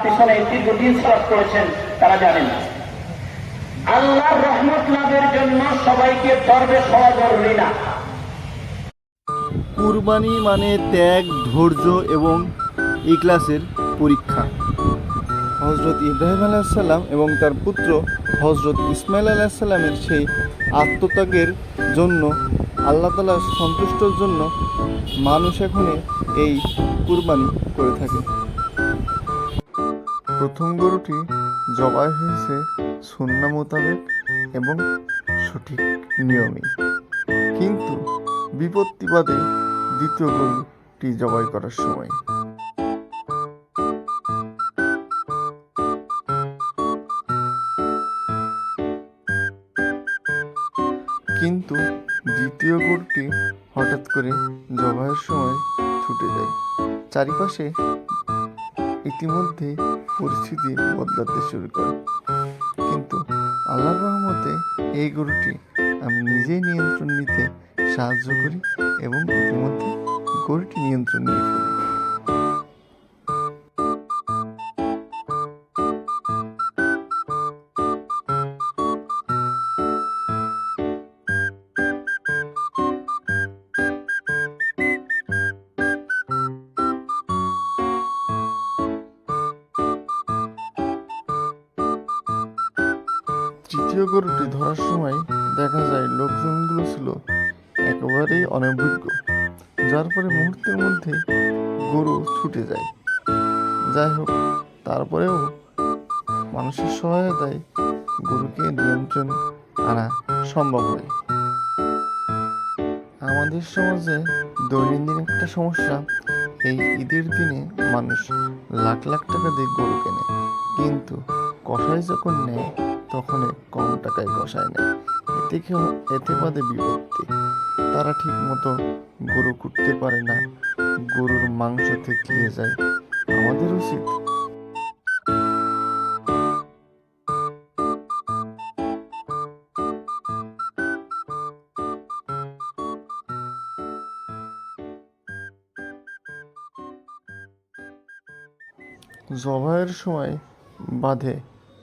পিছনে দীর্ঘদিন সালাত করেছেন তারা জানেন। আল্লাহর রহমত লাভের জন্য সবাইকে দরবেশ হওয়া জরুরি না। কুরবানি মানে ত্যাগ, ধৈর্য এবং ইখলাসের পরীক্ষা। হজরত ইব্রাহিম আলাইসাল্লাম এবং তার পুত্র হজরত ইসমাইল আলাইসাল্লামের সেই আত্মত্যাগের জন্য, আল্লাহ তাআলা সন্তুষ্টর জন্য মানুষ এখন এই কুরবানি করে থাকে। প্রথম গরুটি জবাই হয়েছে সুন্নাহ মোতাবেক এবং সঠিক নিয়মে, কিন্তু বিপত্তি বাদে দ্বিতীয় গরুটি জবাই করার সময় কিন্তু দ্বিতীয় গরুটি হঠাৎ করে জবাইয়ের সময় ছুটে যায়। চারিপাশে ইতিমধ্যে পরিস্থিতি বদলাতে শুরু করে, কিন্তু আল্লাহর রহমতে এই গরুটি আমি নিজেই নিয়ন্ত্রণ নিতে সাহায্য করি এবং ইতিমধ্যে গরুটি নিয়ন্ত্রণ নিয়ে ফেলি। তৃতীয় গরুটি ধরার সময় দেখা যায় লোকজনগুলো ছিল একেবারেই অনভিজ্ঞ, যার ফলে মুহূর্তের মধ্যে গরু ছুটে যায়। যাই হোক, তারপরেও মানুষের সহায়তায় গরুকে নিয়ন্ত্রণ আনা সম্ভব হয়। আমাদের সমাজে দৈনন্দিন একটা সমস্যা, এই ঈদের দিনে মানুষ লাখ লাখ টাকা দিয়ে গরু কেনে, কিন্তু কসাই যখন নেয় তখন কম টাকায় কসায় নেয়। এতে বাদে বিপত্তি, তারা ঠিক মতো গরু কুটতে পারে না, গরুর মাংস থেকিয়ে যায়। আমাদের উচিত জবাইয়ের সময় বাধে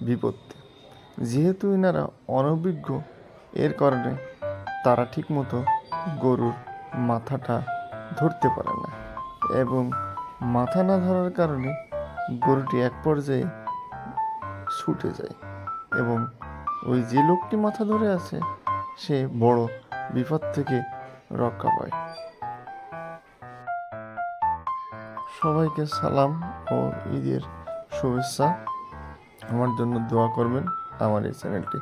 বিপত্তি, যেহেতু এনারা অনভিজ্ঞ, এর কারণে তারা ঠিকমতো গরুর মাথাটা ধরতে পারে না, এবং মাথা না ধরার কারণে গরুটি এক পর্যায়ে ছুটে যায়, এবং ওই যে লোকটি মাথা ধরে আছে সে বড় বিপদ থেকে রক্ষা পায়। সবাইকে সালাম ও ঈদের শুভেচ্ছা। আমার জন্য দোয়া করবেন, আমার এই চ্যানেলটি